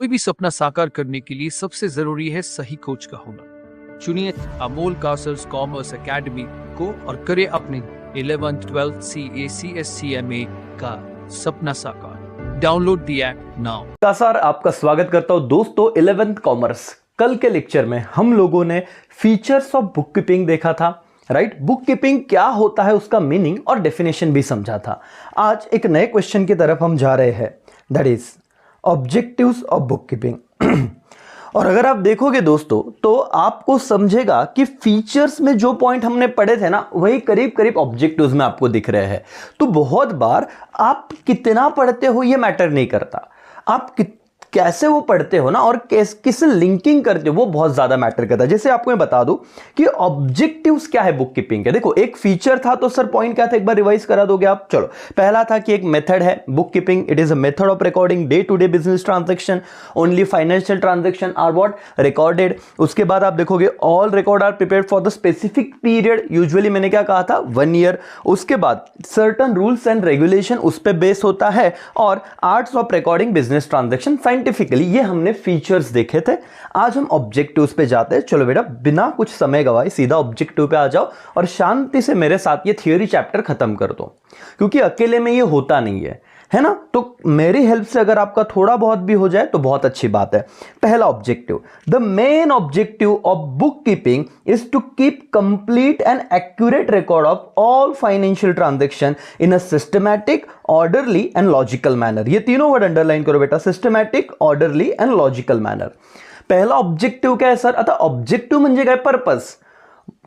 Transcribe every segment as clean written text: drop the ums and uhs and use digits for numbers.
कोई भी सपना साकार करने के लिए सबसे जरूरी है सही कोच का होना। चुनिए अमोल कासर्स कॉमर्स एकेडमी को और करे अपने 11th 12th CA CSCMA का सपना साकार। Download the app now. कासर आपका स्वागत करता हूं दोस्तों 11th कॉमर्स। कल के लेक्चर में हम लोगों ने फीचर्स ऑफ बुक कीपिंग देखा था, राइट। बुक कीपिंग क्या होता है उसका मीनिंग और डेफिनेशन भी समझा था। आज एक नए क्वेश्चन की तरफ हम जा रहे हैं, that is objectives of book keeping. और अगर आप देखोगे दोस्तों तो आपको समझेगा कि फीचर्स में जो पॉइंट हमने पढ़े थे ना वही करीब करीब ऑब्जेक्टिव्स में आपको दिख रहे हैं। तो बहुत बार आप कितना पढ़ते हो ये मैटर नहीं करता, आप कैसे वो पढ़ते हो ना और किस लिंकिंग करते हो वो बहुत ज्यादा मैटर करता है। जैसे आपको मैं बता दूं कि ऑब्जेक्टिव्स क्या है बुक कीपिंग के। देखो एक फीचर था तो सर पॉइंट क्या था, एक बार रिवाइज करा दोगे आप। चलो, पहला था कि एक मेथड है book keeping, it is a method of recording day to day business transaction, only financial transaction are what recorded. उसके बाद आप देखोगे all record are prepared for the specific period, usually मैंने क्या कहा था 1 ईयर। उसके बाद सर्टन रूल्स एंड रेगुलेशन उस पर बेस होता है और arts of recording business transaction scientifically. ये हमने फीचर्स देखे थे। आज हम ऑब्जेक्टिव्स पे जाते हैं। चलो बेटा बिना कुछ समय गवाए सीधा ऑब्जेक्टिव पे आ जाओ और शांति से मेरे साथ ये थियोरी चैप्टर खत्म कर दो, क्योंकि अकेले में ये होता नहीं है ना। तो मेरी हेल्प से अगर आपका थोड़ा बहुत भी हो जाए तो बहुत अच्छी बात है। पहला objective, the main objective of book keeping is to keep complete and accurate record of all financial transaction in a systematic, orderly and logical manner. ये तीनों वर्ड अंडरलाइन करो बेटा, systematic, orderly and logical manner. पहला objective क्या है sir? अतः objective म्हणजे काय? पर्पस।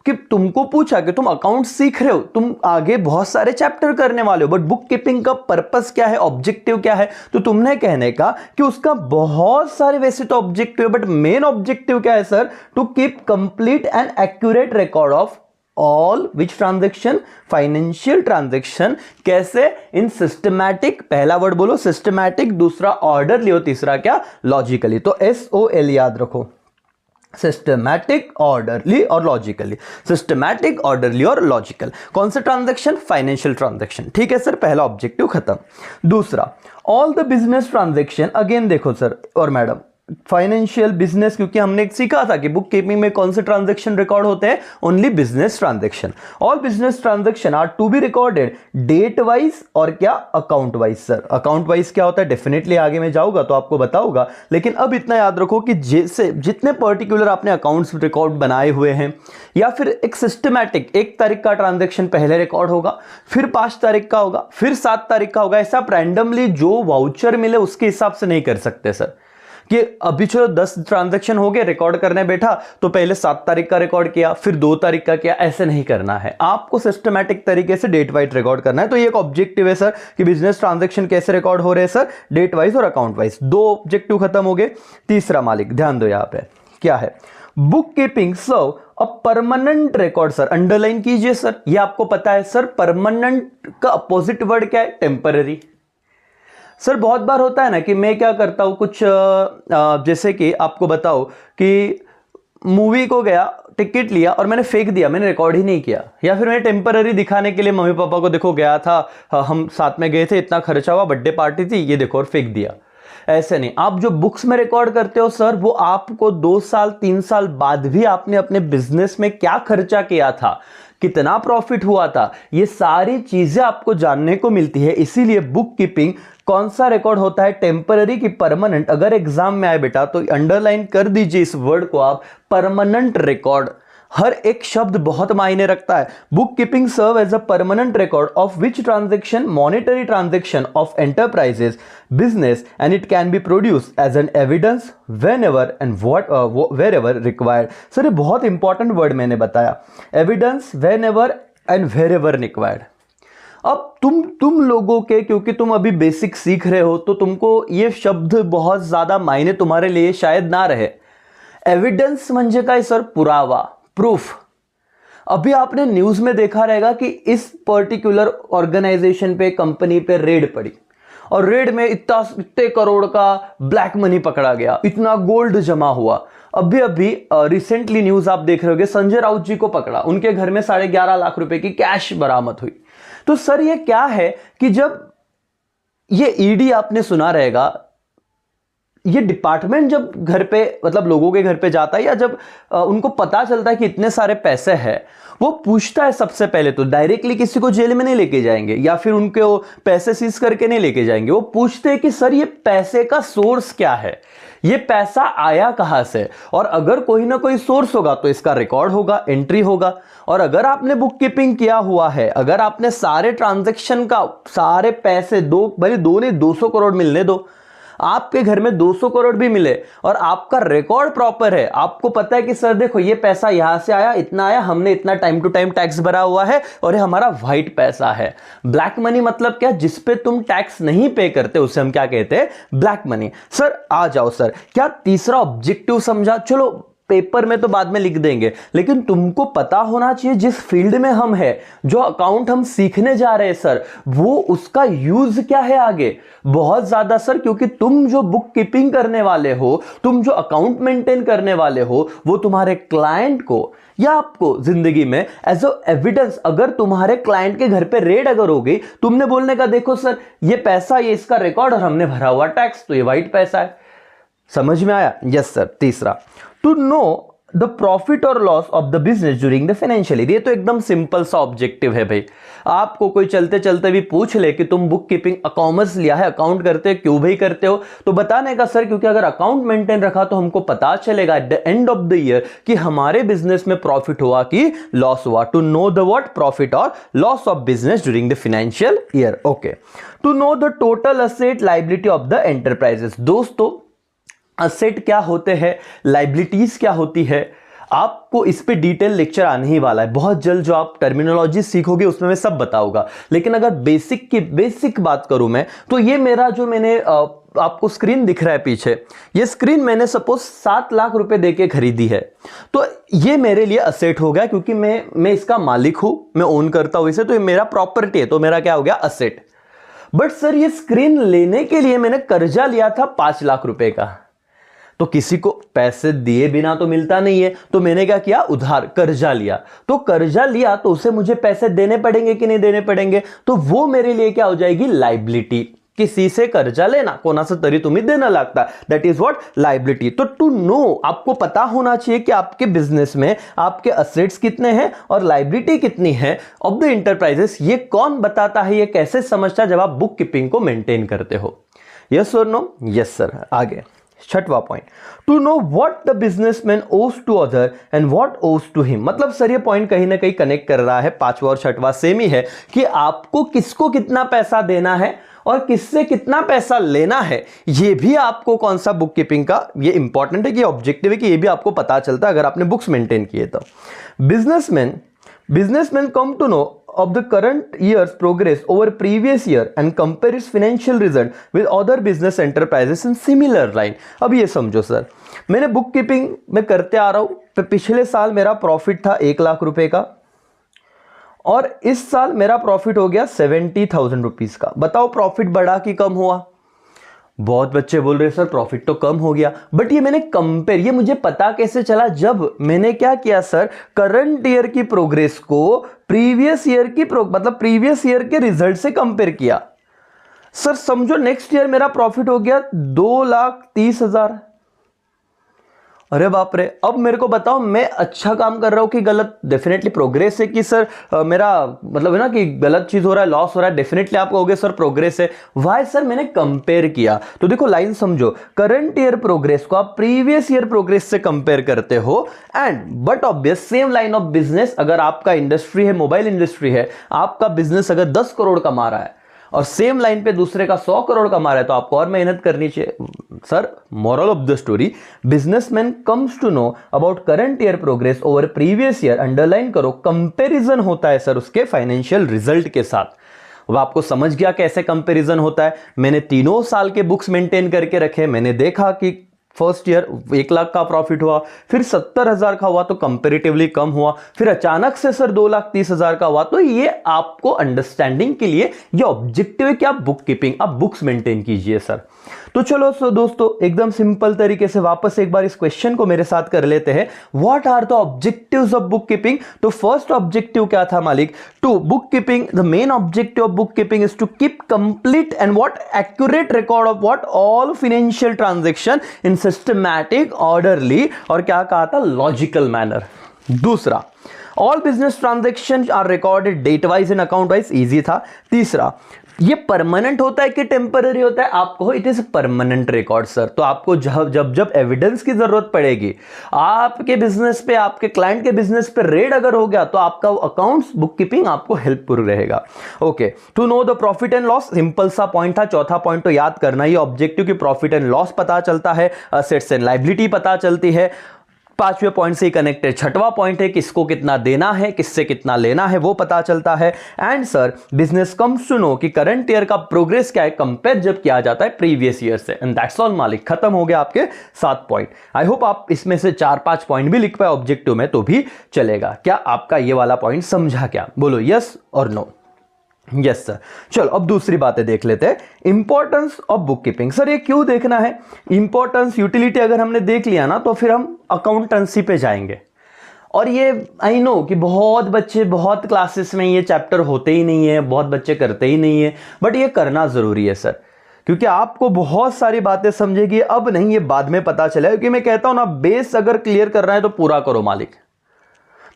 कि तुमको पूछा कि तुम अकाउंट सीख रहे हो, तुम आगे बहुत सारे चैप्टर करने वाले हो, बट बुक कीपिंग का पर्पस क्या है, ऑब्जेक्टिव क्या है? तो तुमने कहने का कि उसका बहुत सारे वैसे तो ऑब्जेक्टिव है, बट मेन ऑब्जेक्टिव क्या है sir? To keep complete and accurate record of all which transaction, financial transaction. कैसे? इन सिस्टमैटिक, पहला वर्ड बोलो सिस्टमैटिक, दूसरा ऑर्डरली और तीसरा क्या? लॉजिकली। तो SOL याद रखो, सिस्टमैटिक, ऑर्डरली और लॉजिकली। सिस्टमैटिक, ऑर्डरली और लॉजिकल। कौन सा ट्रांजैक्शन? Financial transaction. ठीक है सर, पहला ऑब्जेक्टिव खत्म। दूसरा, all the business transaction. Again देखो सर और मैडम, फाइनेंशियल बिजनेस, क्योंकि हमने सीखा था कि बुक कीपिंग में कौन से ट्रांजैक्शन रिकॉर्ड होते हैं? Only business transaction. All business transaction are to be recorded date wise और क्या? Account wise. Sir account wise क्या होता है? डेफिनेटली आगे में जाऊंगा तो आपको बताऊंगा, लेकिन अब इतना याद रखो कि जैसे जितने पर्टिकुलर आपने अकाउंट्स रिकॉर्ड बनाए हुए हैं, या फिर एक सिस्टमैटिक 1 तारीख का ट्रांजैक्शन पहले रिकॉर्ड होगा, फिर 5 तारीख का होगा, फिर 7 तारीख का होगा। ऐसा आप रैंडमली जो वाउचर मिले उसके हिसाब से नहीं कर सकते सर, कि अभी चलो 10 ट्रांजैक्शन हो गए, रिकॉर्ड करने बैठा तो पहले 7 तारीख का रिकॉर्ड किया, फिर 2 तारीख का किया। ऐसे नहीं करना है, आपको सिस्टमैटिक तरीके से डेट वाइज रिकॉर्ड करना है। तो ये एक ऑब्जेक्टिव है सर कि बिजनेस ट्रांजैक्शन कैसे रिकॉर्ड हो रहे हैं सर? डेट वाइज और अकाउंट वाइज। 2 ऑब्जेक्टिव खत्म हो गए। तीसरा मालिक, ध्यान दो यहां पे क्या है? Book keeping serve a permanent record. Sir underline कीजिए सर, ये आपको पता है सर परमानेंट का अपोजिट वर्ड क्या है? टेम्पररी। सर बहुत बार होता है ना कि मैं क्या करता हूं, कुछ जैसे कि आपको बताओ कि मूवी को गया, टिकट लिया और मैंने फेंक दिया, मैंने रिकॉर्ड ही नहीं किया, या फिर मैंने टेम्पररी दिखाने के लिए मम्मी पापा को देखो गया था, हम साथ में गए थे, इतना खर्चा हुआ, बर्थडे पार्टी थी, ये देखो और फेंक दिया। ऐसे नहीं, आप जो बुक्स में रिकॉर्ड करते हो सर वो आपको 2 साल 3 साल बाद भी आपने अपने बिजनेस में क्या खर्चा किया था, कितना प्रॉफिट हुआ था, ये सारी चीजें आपको जानने को मिलती है। इसीलिए बुक कीपिंग कौन सा रिकॉर्ड होता है? टेम्पररी की परमानेंट। अगर एग्जाम में आए बेटा तो अंडरलाइन कर दीजिए इस वर्ड को आप, परमानेंट रिकॉर्ड। हर एक शब्द बहुत मायने रखता है। Book keeping serve as a permanent record of which transaction, monetary transaction of enterprises business, and it can be produce as an evidence whenever and wherever required. Sir ये बहुत important word मैंने बताया, evidence, whenever and wherever required. अब तुम लोगों के, क्योंकि तुम अभी बेसिक सीख रहे हो तो तुमको ये शब्द बहुत ज्यादा मायने तुम्हारे लिए शायद ना रहे। एविडेंस म्हणजे काय सर? पुरावा, प्रूफ। अभी आपने न्यूज में देखा रहेगा कि इस पर्टिकुलर ऑर्गेनाइजेशन पे, कंपनी पे रेड पड़ी और रेड में इतने करोड़ का ब्लैक मनी पकड़ा गया, इतना गोल्ड जमा हुआ। अभी अभी रिसेंटली न्यूज आप देख रहे होगे, संजय राउत जी को पकड़ा, उनके घर में 11.5 लाख रुपए की कैश बरामद हुई। तो सर ये क्या है कि जब ये ईडी आपने सुना रहेगा, ये डिपार्टमेंट जब घर पे मतलब लोगों के घर पे जाता है या जब उनको पता चलता है कि इतने सारे पैसे हैं, वो पूछता है सबसे पहले तो डायरेक्टली किसी को जेल में नहीं लेके जाएंगे या फिर उनके वो पैसे सीज करके नहीं लेके जाएंगे। वो पूछते हैं कि सर ये पैसे का सोर्स क्या है, ये पैसा आया कहां से, और अगर कोई ना कोई सोर्स होगा तो इसका रिकॉर्ड होगा, एंट्री होगा। और अगर आपने बुक कीपिंग किया हुआ है, अगर आपने सारे ट्रांजैक्शन का सारे पैसे भले 200 करोड़ मिलने दो, आपके घर में 200 करोड़ भी मिले और आपका रिकॉर्ड प्रॉपर है, आपको पता है कि सर देखो ये पैसा यहां से आया, इतना आया, हमने इतना टाइम टू टाइम टैक्स भरा हुआ है और ये हमारा व्हाइट पैसा है। ब्लैक मनी मतलब क्या, जिस पे तुम टैक्स नहीं पे करते उसे हम क्या कहते हैं, ब्लैक मनी। सर आ जाओ सर, क्या तीसरा ऑब्जेक्टिव समझा? चलो पेपर में तो बाद में लिख देंगे, लेकिन तुमको पता होना चाहिए जिस फील्ड में हम है, जो अकाउंट हम सीखने जा रहे हैं सर, वो उसका यूज क्या है आगे, बहुत ज्यादा सर। क्योंकि तुम जो बुक कीपिंग करने वाले हो, तुम जो अकाउंट मेंटेन करने वाले हो, वो तुम्हारे क्लाइंट को या आपको जिंदगी में एज एविडेंस, अगर तुम्हारे क्लाइंट के घर पे रेड अगर हो गई, तुमने बोलने का देखो सर ये पैसा, ये इसका रिकॉर्ड और हमने भरा हुआ टैक्स, तो ये व्हाइट पैसा है। समझ में आया? Yes sir. तीसरा, टू नो द प्रॉफिट और loss of the business during the financial year. ये तो एकदम सिंपल सा ऑब्जेक्टिव है भाई। आपको कोई चलते चलते भी पूछ ले कि तुम बुक कीपिंग कॉमर्स लिया है, अकाउंट करते हो, क्यों भाई करते हो, तो बताने का सर क्योंकि अगर अकाउंट मेंटेन रखा तो हमको पता चलेगा at the end of the year कि हमारे बिजनेस में प्रॉफिट हुआ कि लॉस हुआ। To know the what, profit और loss of business during the financial year. Okay, to know the total asset liability of the enterprises. दोस्तों asset क्या होते हैं, लाइबिलिटीज क्या होती है, आपको इस पे डिटेल लेक्चर आने ही वाला है बहुत जल्द। जो आप टर्मिनोलॉजी सीखोगे उसमें मैं सब बताऊंगा, लेकिन अगर बेसिक बात करूं मैं, तो ये मेरा जो मैंने आपको स्क्रीन दिख रहा है पीछे, ये स्क्रीन मैंने सपोज 7 लाख रुपए देके खरीदी है, तो ये मेरे लिए असेट हो गया क्योंकि मैं इसका मालिक हूं, मैं ओन करता हूं इसे, तो ये मेरा प्रॉपर्टी है, तो मेरा क्या हो गया, असेट। बट सर ये स्क्रीन लेने के लिए मैंने कर्जा लिया था 5 लाख रुपए का, तो किसी को पैसे दिए बिना तो मिलता नहीं है, तो मैंने क्या किया, उधार कर्जा लिया। तो कर्जा लिया तो उसे मुझे पैसे देने पड़ेंगे कि नहीं देने पड़ेंगे, तो वो मेरे लिए क्या हो जाएगी, लायबिलिटी। किसी से कर्जा लेना कोणाचं तरी तुम्ही देना लागता, दैट इज व्हाट, लायबिलिटी। तो टू नो, आपको पता होना चाहिए कि आपके बिजनेस में आपके असेट्स कितने हैं और लायबिलिटी कितनी है ऑफ द इंटरप्राइजेस। ये कौन बताता है, ये कैसे समझता है, जब आप बुक कीपिंग को मेंटेन करते हो। यस और नो? Yes sir. आगे छठवां point, to know what the businessman owes to other and what owes to him. मतलब सर ये पॉइंट कहीं ना कहीं कनेक्ट कर रहा है, पांचवा और छठवां सेम ही है कि आपको किसको कितना पैसा देना है और किससे कितना पैसा लेना है। ये भी आपको कौन सा बुक कीपिंग का ये इंपॉर्टेंट है कि ऑब्जेक्टिव है कि ये भी आपको पता चलता है अगर आपने बुक्स मेंटेन किए तो। Businessman come to know of the current year's progress over previous year and compare its financial result with other business enterprises in similar line। अब ये समझो सर, मैंने बुक कीपिंग में करते आ रहा हूं, पिछले साल मेरा प्रॉफिट था 1 लाख रुपए का और इस साल मेरा प्रॉफिट हो गया 70,000 रुपीज का। बताओ प्रॉफिट बढ़ा कि कम हुआ? बहुत बच्चे बोल रहे सर प्रॉफिट तो कम हो गया, बट ये मैंने कंपेयर, ये मुझे पता कैसे चला, जब मैंने क्या किया सर, करंट ईयर की प्रोग्रेस को प्रीवियस ईयर की मतलब प्रीवियस ईयर के रिजल्ट से कंपेयर किया। सर समझो नेक्स्ट ईयर मेरा प्रॉफिट हो गया 2,30,000। अरे बाप रे, अब मेरे को बताओ मैं अच्छा काम कर रहा हूं कि गलत? डेफिनेटली प्रोग्रेस है कि सर मेरा मतलब है ना कि गलत चीज हो रहा है, लॉस हो रहा है, डेफिनेटली आप कहोगे सर प्रोग्रेस है। Why sir? मैंने कंपेयर किया। तो देखो लाइन समझो, करंट ईयर प्रोग्रेस को आप प्रीवियस ईयर प्रोग्रेस से कंपेयर करते हो and but obvious same line of business, अगर आपका इंडस्ट्री है, मोबाइल इंडस्ट्री है, आपका बिजनेस अगर 10 करोड़ कमा रहा है और सेम लाइन पे दूसरे का 100 करोड़ कमा रहा है, तो आपको और मेहनत करनी चाहिए। Sir moral of the story, businessman comes to know about current year progress over previous year, underline करो, कंपैरिजन होता है सर उसके फाइनेंशियल रिजल्ट के साथ। वो आपको समझ गया कैसे कंपैरिजन होता है? मैंने तीनों साल के बुक्स मेंटेन करके रखे, मैंने देखा कि फर्स्ट ईयर 1 लाख का प्रॉफिट हुआ, फिर 70,000 का हुआ तो कंपेरेटिवली कम हुआ, फिर अचानक से सर 2,30,000 का हुआ। तो ये आपको अंडरस्टैंडिंग के लिए ये ऑब्जेक्टिव है कि आप बुक कीपिंग, आप बुक्स मेंटेन कीजिए सर। तो चलो दोस्तों एकदम सिंपल तरीके से वापस एक बार इस क्वेश्चन को मेरे साथ कर लेते हैं। What are the objectives of book keeping? तो फर्स्ट ऑब्जेक्टिव क्या था मालिक? To book keeping, the main objective of book keeping is to keep complete and what accurate record of what all financial transaction in systematic, orderly और क्या कहा था, logical manner. दूसरा, all business transaction are recorded date wise and account wise, easy था। तीसरा, ये permanent होता है कि टेम्पररी होता है? आपको it is permanent record sir. तो आपको जब जब एविडेंस की जरूरत पड़ेगी, आपके बिजनेस पे, आपके क्लाइंट के बिजनेस पे रेड अगर हो गया, तो आपका अकाउंट्स बुक कीपिंग आपको हेल्पफुल रहेगा। Okay, to know the profit and loss, simple सा पॉइंट था। चौथा पॉइंट तो याद करना ही ऑब्जेक्टिव की प्रॉफिट एंड लॉस पता चलता है, असेट्स एंड लायबिलिटी पता चलती है। पांचवें पॉइंट से कनेक्टेड छठवां पॉइंट है, किसको कितना देना है, किससे कितना लेना है, वो पता चलता है। And sir business comes to know कि करंट ईयर का प्रोग्रेस क्या है कंपेयर जब किया जाता है प्रीवियस ईयर से। एंड दैट्स ऑल मालिक, खत्म हो गया आपके 7 पॉइंट। आई होप आप इसमें से 4-5 पॉइंट भी लिख पाए ऑब्जेक्टिव में, तो भी चलेगा। क्या आपका ये वाला पॉइंट समझा? क्या बोलो, यस और नो? Yes sir. चलो अब दूसरी बातें देख लेते हैं। Importance of book keeping. Sir ये क्यों देखना है? इंपॉर्टेंस, यूटिलिटी अगर हमने देख लिया ना, तो फिर हम अकाउंटेंसी पे जाएंगे। और ये आई नो कि बहुत बच्चे, बहुत क्लासेस में ये चैप्टर होते ही नहीं है, बहुत बच्चे करते ही नहीं है, बट ये करना जरूरी है सर, क्योंकि आपको बहुत सारी बातें समझेगी। अब नहीं, ये बाद में पता चला, क्योंकि मैं कहता हूं ना, बेस अगर क्लियर करना है तो पूरा करो मालिक।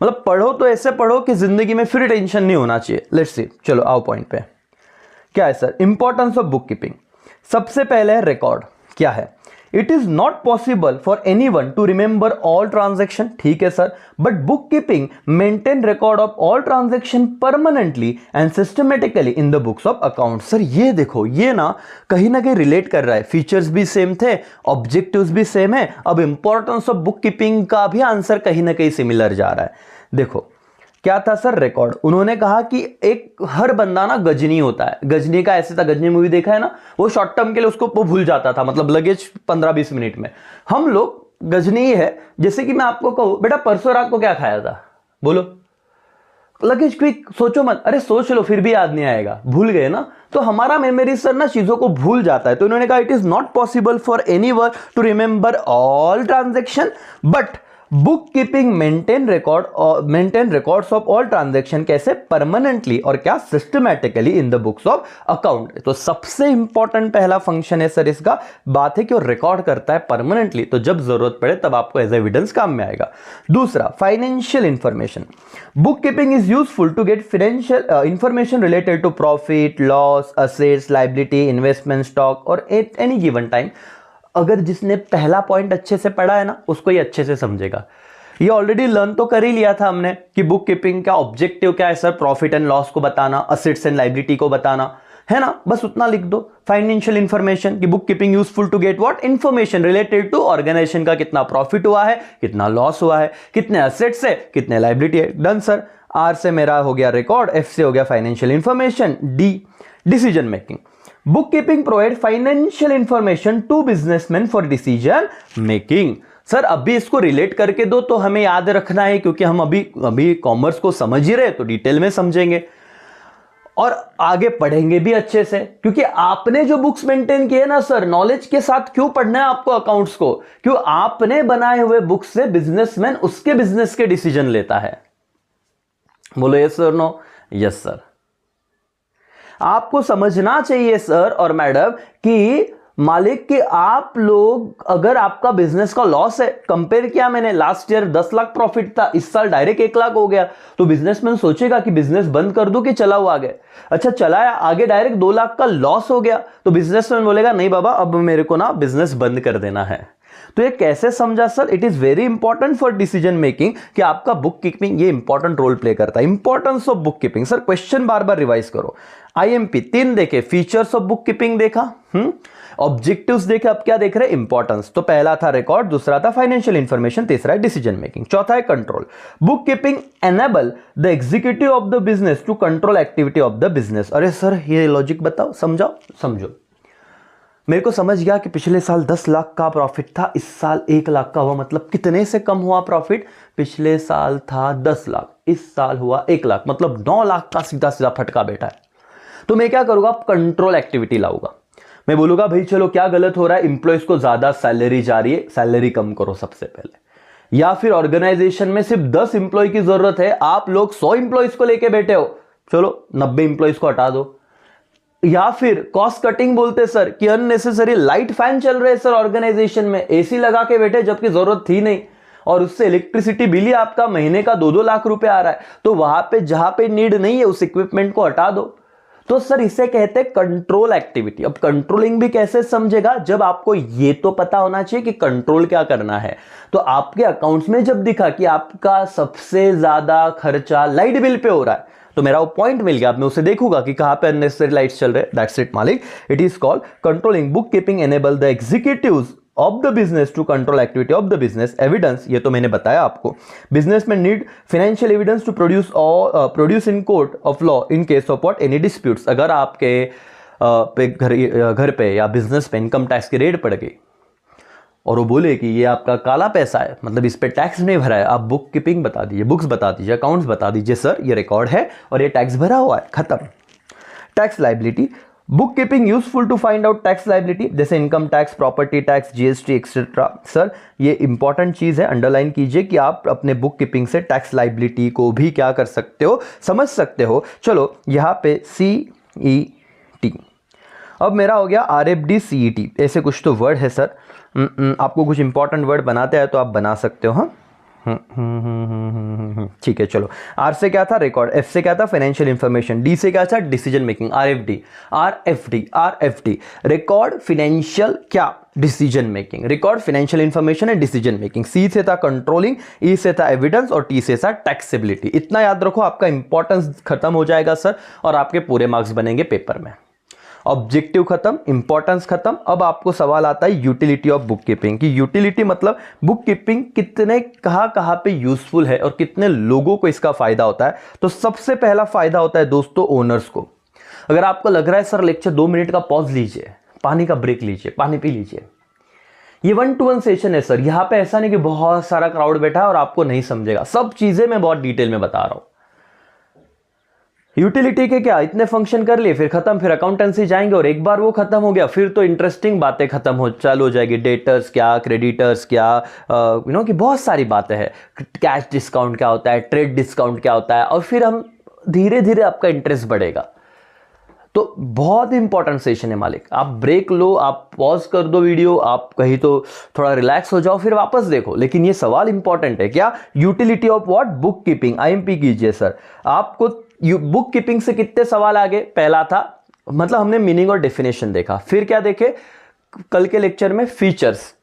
मतलब पढ़ो तो ऐसे पढ़ो कि जिंदगी में फिर टेंशन नहीं होना चाहिए। लेट्स सी, चलो आओ पॉइंट पे। क्या है sir importance of book keeping? सबसे पहले है रिकॉर्ड। क्या है? It is not possible for anyone to remember all transaction, ठीक है sir, but book keeping maintain record of all transaction permanently and systematically in the books of account. Sir ये देखो, ये ना कहीं रिलेट कर रहा है, फीचर्स भी सेम थे, ऑब्जेक्टिव्स भी सेम है। अब इंपॉर्टेंस ऑफ बुक कीपिंग का भी आंसर कहीं ना कहीं सिमिलर जा रहा है। देखो क्या था सर, रिकॉर्ड। उन्होंने कहा कि एक हर बंदा ना गजनी होता है। गजनी का ऐसे था, गजनी मूवी देखा है ना, वो शॉर्ट टर्म के लिए उसको वो भूल जाता था, मतलब लगेज 15-20 मिनट में। हम लोग गजनी ही है। जैसे कि मैं आपको कहूं, बेटा परसों रात को क्या खाया था, बोलो, लगेज क्विक, सोचो मत, अरे सोच लो फिर भी याद नहीं आएगा, भूल गए ना। तो हमारा मेमोरी सर ना चीजों को भूल जाता है। तो इन्होंने कहा it is not possible for anyone to remember all transaction, but book keeping maintain records of all transaction, कैसे? परमानेंटली और क्या? Systematically in the books of account. तो सबसे इंपॉर्टेंट पहला फंक्शन है सर इसका, बात है कि वो रिकॉर्ड करता है परमानेंटली, तो जब जरूरत पड़े तब आपको एज एविडेंस काम में आएगा। दूसरा, financial information. Book keeping is useful to get financial information related to profit, loss, assets, liability, investment, stock और एट एनी गिवन टाइम। अगर जिसने पहला पॉइंट अच्छे से पढ़ा है ना, उसको ये अच्छे से समझेगा। ये ऑलरेडी लर्न तो कर ही लिया था हमने कि बुक कीपिंग का ऑब्जेक्टिव क्या है सर, प्रॉफिट एंड लॉस को बताना, असेट्स एंड लायबिलिटी को बताना, है ना, बस उतना लिख दो। फाइनेंशियल इंफॉर्मेशन की book keeping useful to get what, information related to organisation का कितना प्रॉफिट हुआ है, कितना लॉस हुआ है, कितने असेट्स है, कितने लायबिलिटी है। Done sir. आर से मेरा हो गया रिकॉर्ड, एफ से हो गया financial information, D decision making. Book keeping provide financial information to businessman for decision making. Sir अभी इसको रिलेट करके दो तो हमें याद रखना है, क्योंकि हम अभी कॉमर्स को समझ ही रहे, तो डिटेल में समझेंगे और आगे पढ़ेंगे भी अच्छे से। क्योंकि आपने जो बुक्स मेंटेन किए ना सर, नॉलेज के साथ क्यों पढ़ना है आपको अकाउंट्स को? क्यों आपने बनाए हुए बुक्स से बिजनेसमैन उसके बिजनेस के डिसीजन लेता है। बोलो yes sir, no? Yes sir. आपको समझना चाहिए सर और मैडम कि मालिक कि आप लोग, अगर आपका बिजनेस का लॉस है, कंपेयर किया मैंने, लास्ट ईयर 10 लाख प्रॉफिट था, इस साल डायरेक्ट 1 लाख हो गया, तो बिजनेसमैन सोचेगा कि बिजनेस बंद कर दूं कि चलाओ आगे। अच्छा चलाया आगे, डायरेक्ट 2 लाख का लॉस हो गया, तो बिजनेसमैन बोलेगा नहीं बाबा अब मेरे को ना बिजनेस बंद कर देना है। तो ये कैसे समझा sir? It is very important for decision making कि आपका बुक कीपिंग ये इंपॉर्टेंट रोल प्ले करता है। Importance of book keeping. Sir question bar bar revise करो। आईएमपी 3 देखे, फीचर्स ऑफ बुक कीपिंग देखा, ऑब्जेक्टिव्स देखे, अब क्या देख रहे हैं? इंपॉर्टेंस। तो पहला था रिकॉर्ड, दूसरा था फाइनेंशियल इंफॉर्मेशन, तीसरा है डिसीजन मेकिंग, चौथा है control. Book keeping enable the executive of the business to control activity of the business. अरे सर ये लॉजिक बताओ, समझाओ। समझो, मेरे को समझ गया कि पिछले साल 10 लाख का प्रॉफिट था, इस साल 1 लाख का हुआ, मतलब कितने से कम हुआ प्रॉफिट? पिछले साल था 10 लाख, इस साल हुआ 1 लाख, मतलब 9 लाख का सीधा सीधा फटका बैठा है। तो मैं क्या करूंगा? कंट्रोल एक्टिविटी लाऊंगा। मैं बोलूंगा भाई चलो क्या गलत हो रहा है, इंप्लॉइज को ज्यादा सैलरी जा रही है, सैलरी कम करो सबसे पहले। या फिर ऑर्गेनाइजेशन में सिर्फ 10 इंप्लॉय की जरूरत है, आप लोग 100 इंप्लॉइज को लेके बैठे हो, चलो 90 इंप्लॉइज को हटा दो। या फिर कॉस्ट कटिंग बोलते सर कि अननेसेसरी लाइट फैन चल रहे हैं सर ऑर्गेनाइजेशन में, एसी लगा के बैठे जबकि जरूरत थी नहीं, और उससे इलेक्ट्रिसिटी बिल ही आपका महीने का 2-2 लाख रुपए आ रहा है, तो वहां पे जहां पे नीड नहीं है उस इक्विपमेंट को हटा दो। तो सर इसे कहते हैं कंट्रोल एक्टिविटी। अब कंट्रोलिंग भी कैसे समझेगा, जब आपको ये तो पता होना चाहिए कि कंट्रोल क्या करना है। तो आपके अकाउंट्स में जब दिखा कि आपका सबसे ज्यादा खर्चा लाइट बिल पे हो रहा है, तो मेरा वो पॉइंट मिल गया, अब मैं उसे देखूंगा कि कहां पे अननेसेसरी लाइट्स चल रहे हैं। दैट्स इट मालिक, it is called controlling book keeping enable the executives of the business to control activity of the business. Evidence, ये तो मैंने बताया आपको, बिजनेस में need financial evidence to produce in court of law in case of what any disputes. अगर आपके घर पे या बिजनेस पे इनकम टैक्स की रेड पड़ गई और वो बोले कि ये आपका काला पैसा है, मतलब इस पे टैक्स नहीं भरा है, आप बुक कीपिंग बता दीजिए, बुक्स बता दीजिए, अकाउंट्स बता दीजिए, सर ये रिकॉर्ड है और ये टैक्स भरा हुआ है, खत्म। Tax liability, book keeping useful to find out tax liability, जैसे income tax, property tax, GST etcetera. Sir ये इंपॉर्टेंट चीज है, अंडरलाइन कीजिए कि आप अपने बुक कीपिंग से टैक्स लाइबिलिटी को भी क्या कर सकते हो, समझ सकते हो। चलो यहां पे CET, अब मेरा हो गया RFD CET, ऐसे कुछ तो वर्ड है सर, आपको कुछ इंपॉर्टेंट वर्ड बनाते हैं तो आप बना सकते हो। हाँ ठीक है, चलो। R से क्या था, रिकॉर्ड। F से क्या था, फाइनेंशियल इंफॉर्मेशन। D से क्या था, decision making. RFD record, financial क्या, decision making, record, financial information and decision making. C से था कंट्रोलिंग, E से था एविडेंस और T से था टैक्सेबिलिटी। इतना याद रखो, आपका इंपॉर्टेंस खत्म हो जाएगा सर, और आपके पूरे मार्क्स बनेंगे पेपर में। ऑब्जेक्टिव खत्म, इंपॉर्टेंस खत्म। अब आपको सवाल आता है यूटिलिटी ऑफ बुक कीपिंग की। यूटिलिटी मतलब बुक कीपिंग कितने कहां पे यूजफुल है और कितने लोगों को इसका फायदा होता है। तो सबसे पहला फायदा होता है दोस्तों ओनर्स को। अगर आपको लग रहा है सर लेक्चर 2 मिनट का पॉज लीजिए, पानी का ब्रेक लीजिए, पानी पी लीजिए, ये 1-to-1 सेशन है सर। यहां पे ऐसा नहीं कि बहुत सारा क्राउड बैठा है और आपको नहीं समझेगा, सब चीजें मैं बहुत डिटेल में बता रहा हूं। यूटिलिटी के क्या, इतने फंक्शन कर लिए फिर खत्म, फिर अकाउंटेंसी जाएंगे और एक बार वो खत्म हो गया फिर तो इंटरेस्टिंग बातें खत्म हो चालू हो जाएगी। डेटर्स क्या, क्रेडिटर्स क्या, कि बहुत सारी बातें हैं। कैश डिस्काउंट क्या होता है, ट्रेड डिस्काउंट क्या होता है, और फिर हम धीरे धीरे आपका इंटरेस्ट बढ़ेगा। तो बहुत इंपॉर्टेंट सेशन है मालिक। आप ब्रेक लो, आप पॉज कर दो वीडियो, आप कहीं तो थोड़ा रिलैक्स हो जाओ, फिर वापस देखो। लेकिन ये सवाल इंपॉर्टेंट है क्या, utility of what, book keeping. IMP कीजिए सर। आपको बुक कीपिंग से कितने सवाल आगे, पहला था मतलब हमने मीनिंग और डेफिनेशन देखा, फिर क्या देखे कल के लेक्चर में, फीचर्स,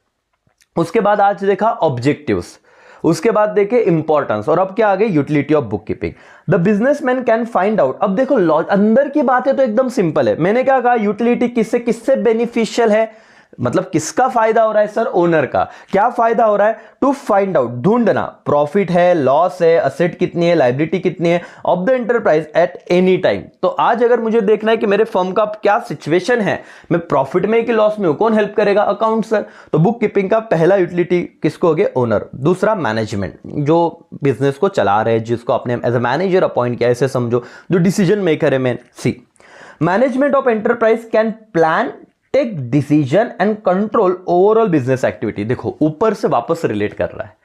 उसके बाद आज देखा ऑब्जेक्टिव्स, उसके बाद देखे इंपॉर्टेंस, और अब क्या आ गई, utility of book keeping. The businessman can find out. अब देखो अंदर की बातें तो एकदम सिंपल है। मैंने क्या कहा, यूटिलिटी किससे किससे बेनिफिशियल है, मतलब किसका फायदा हो रहा है सर, ओनर का। क्या फायदा हो रहा है, टू फाइंड आउट, ढूंढना, प्रॉफिट है, लॉस है, असेट कितनी है, लायबिलिटी कितनी है of the enterprise at any time. तो आज अगर मुझे देखना है कि मेरे फर्म का क्या सिचुएशन है, मैं प्रॉफिट में कि लॉस में हूं, कौन हेल्प करेगा, अकाउंट सर। तो बुक कीपिंग का पहला यूटिलिटी किसको हो गया, ओनर। दूसरा मैनेजमेंट, जो बिजनेस को चला रहे हैं, जिसको आपने एज अ मैनेजर अपॉइंट किया, ऐसे समझो, जो डिसीजन मेकर है। मैं सी, management of enterprise can plan, take decision and control overall business activity. देखो ऊपर से वापस रिलेट कर रहा है,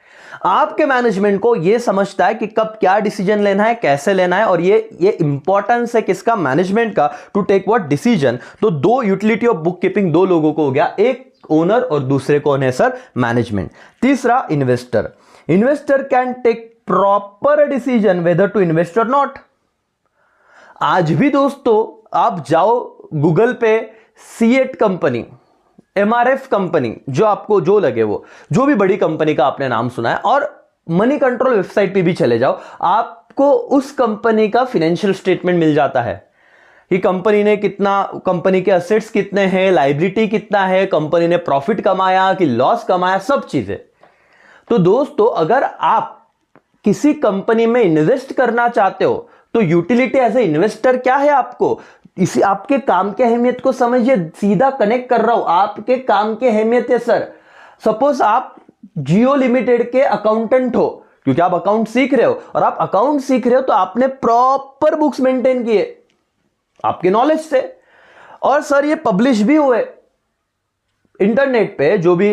आपके मैनेजमेंट को यह समझता है कि कब क्या डिसीजन लेना है, कैसे लेना है, और ये इंपॉर्टेंस है किसका, मैनेजमेंट का, टू टेक व्हाट, डिसीजन। तो दो यूटिलिटी ऑफ बुक कीपिंग, दो लोगों को हो गया, एक ओनर और दूसरे कौन है सर, मैनेजमेंट। तीसरा investor, investor can take proper decision whether to invest और नॉट। आज भी दोस्तों आप जाओ गूगल पे, C8 कंपनी, MRF कंपनी, जो आपको जो लगे वो, जो भी बड़ी कंपनी का आपने नाम सुना है, और मनी कंट्रोल वेबसाइट पे भी चले जाओ, आपको उस कंपनी का फाइनेंशियल स्टेटमेंट मिल जाता है कि कंपनी ने कितना, कंपनी के असेट्स कितने हैं, लायबिलिटी कितना है, कंपनी ने प्रॉफिट कमाया कि लॉस कमाया, सब चीजें। तो दोस्तों अगर आप किसी कंपनी में इन्वेस्ट करना चाहते हो तो यूटिलिटी एज ए इन्वेस्टर क्या है, आपको इसी आपके काम की अहमियत को समझिए, सीधा कनेक्ट कर रहा हूं, आपके काम की अहमियत है सर। सपोज आप जियो लिमिटेड के अकाउंटेंट हो, क्योंकि आप अकाउंट सीख रहे हो, और आप अकाउंट सीख रहे हो तो आपने प्रॉपर बुक्स मेंटेन किए आपके नॉलेज से, और सर ये पब्लिश भी हुए इंटरनेट पे, जो भी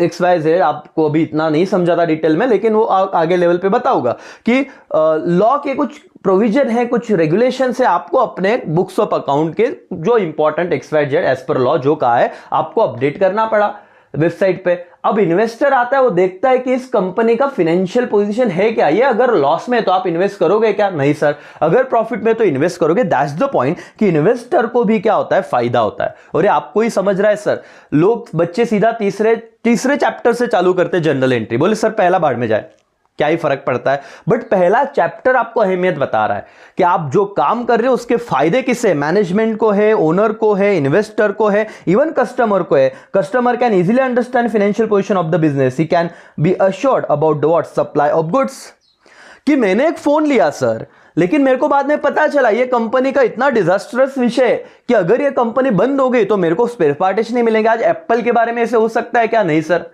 XYZ, आपको अभी इतना नहीं समझा था डिटेल में, लेकिन वो आगे लेवल पे बताऊंगा कि लॉ के कुछ प्रोविजन है, कुछ रेगुलेशन है, आपको अपने बुक्स ऑफ अकाउंट के जो important XYZ as per law जो कहा है आपको अपडेट करना पड़ा वेबसाइट पे। अब इन्वेस्टर आता है, वो देखता है कि इस कंपनी का फाइनेंशियल पोजीशन है क्या, ये अगर लॉस में है तो आप इन्वेस्ट करोगे क्या? नहीं सर। अगर प्रॉफिट में तो इन्वेस्ट करोगे। दैट्स द पॉइंट कि इन्वेस्टर को भी क्या होता है, फायदा होता है। और ये आपको ही समझ रहा है सर। लोग बच्चे सीधा तीसरे चैप्टर से चालू करते जनरल एंट्री, बोले सर पहला बाढ़ में जाए, क्या ही फर्क पड़ता है। बट पहला चैप्टर आपको अहमियत बता रहा है कि आप जो काम कर रहे हो उसके फायदे किससे, मैनेजमेंट को है, ओनर को है, इन्वेस्टर को है, इवन कस्टमर को है। Customer can easily understand financial position of the business, he can be assured about the what supply of goods. कि मैंने एक फोन लिया सर, लेकिन मेरे को बाद में पता चला ये कंपनी का इतना डिजास्टरस विषय है कि अगर ये कंपनी बंद हो गई तो मेरे को स्पेयर पार्ट्स नहीं मिलेंगे। आज एप्पल के बारे में ऐसे हो सकता है क्या? नहीं सर।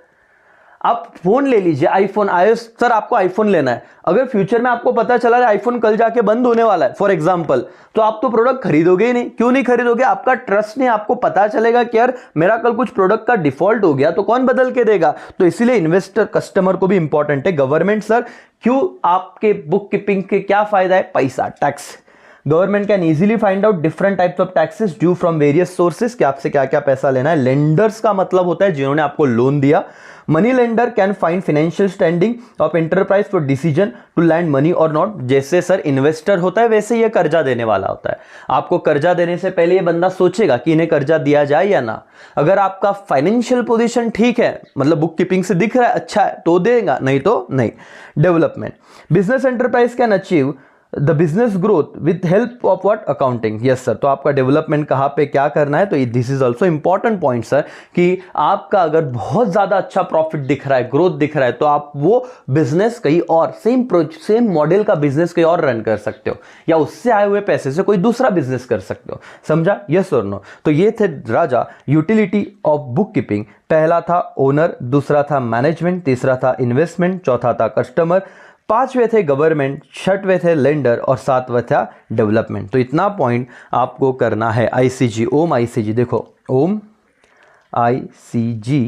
आप फोन ले लीजिए, आईफोन आए सर, आपको आईफोन लेना है, अगर फ्यूचर में आपको पता चला है आईफोन कल जाके बंद होने वाला है फॉर एग्जांपल, तो आप तो प्रोडक्ट खरीदोगे ही नहीं। क्यों नहीं खरीदोगे? आपका ट्रस्ट नहीं, आपको पता चलेगा कि यार मेरा कल कुछ प्रोडक्ट का डिफॉल्ट हो गया तो कौन बदल के देगा। तो इसीलिए इन्वेस्टर कस्टमर को भी इंपॉर्टेंट है। गवर्नमेंट सर, क्यों आपके बुक कीपिंग के क्या फायदा है? पैसा, tax. Government can easily find out different types of taxes due from various sources, कि आपसे क्या क्या पैसा लेना है। लेंडर्स का मतलब होता है जिन्होंने आपको लोन दिया। Money lender can find financial standing of enterprise for decision to lend money और नॉट। जैसे सर इन्वेस्टर होता है वैसे ये कर्जा देने वाला होता है। आपको कर्जा देने से पहले ये बंदा सोचेगा कि इन्हें कर्जा दिया जाए या ना। अगर आपका फाइनेंशियल पोजीशन ठीक है, मतलब बुक कीपिंग से दिख रहा है अच्छा है, तो देगा, नहीं तो नहीं। Development, business enterprise can achieve the business growth with help of what, accounting. Yes sir. तो आपका डेवलपमेंट कहाँ पे क्या करना है, तो this is also important point sir, कि आपका अगर बहुत ज्यादा अच्छा प्रॉफिट दिख रहा है, ग्रोथ दिख रहा है, तो आप वो बिजनेस कहीं और सेम मॉडल का बिजनेस कहीं और रन कर सकते हो, या उससे आए हुए पैसे से कोई दूसरा बिजनेस कर सकते हो। समझा? यस और नो। तो ये थे राजा यूटिलिटी ऑफ बुक कीपिंग। पहला था ओनर, दूसरा था मैनेजमेंट, तीसरा था इन्वेस्टमेंट, चौथा था कस्टमर, पांचवें थे गवर्नमेंट, छठवें थे लेंडर और सातवें था डेवलपमेंट। तो इतना पॉइंट आपको करना है। आईसीजी, ओम आईसीजी, देखो ओम आईसीजी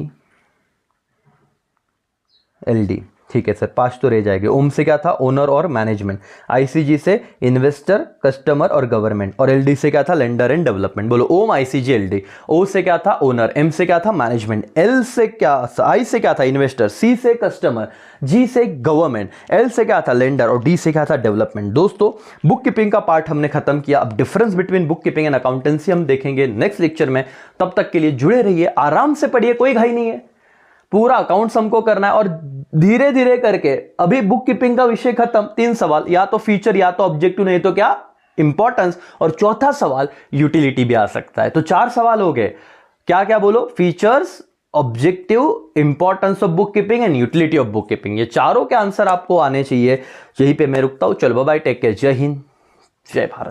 एलडी, ठीक है सर। 5 तो रह जाएंगे। ओम से क्या था, ओनर और मैनेजमेंट, आईसीजी से इन्वेस्टर, कस्टमर और गवर्नमेंट, और एलडी से क्या था, लेंडर एंड डेवलपमेंट। बोलो ओम आईसीजी एलडी। ओ से क्या था, ओनर, एम से क्या था, मैनेजमेंट, एल से क्या, आई से क्या था, इन्वेस्टर, सी से कस्टमर, जी से गवर्नमेंट, एल से क्या था, लेंडर, और डी से क्या था, डेवलपमेंट। दोस्तों बुक कीपिंग का पार्ट हमने खत्म किया। अब difference between book keeping and accountancy हम देखेंगे नेक्स्ट लेक्चर में। तब तक के लिए जुड़े रहिए, आराम से पढ़िए, कोई घाई नहीं है। पूरा अकाउंट्स हमको करना है और धीरे धीरे करके अभी बुक कीपिंग का विषय खत्म। 3 सवाल, या तो फीचर, या तो ऑब्जेक्टिव, नहीं तो क्या, इंपॉर्टेंस, और चौथा सवाल यूटिलिटी भी आ सकता है। तो 4 सवाल हो गए। क्या क्या बोलो, features, objective, importance of book keeping and utility of book keeping. ये चारों के आंसर आपको आने चाहिए। यहीं पे मैं रुकता हूं। चलो बाय, टेक केयर, जय हिंद, जय भारत।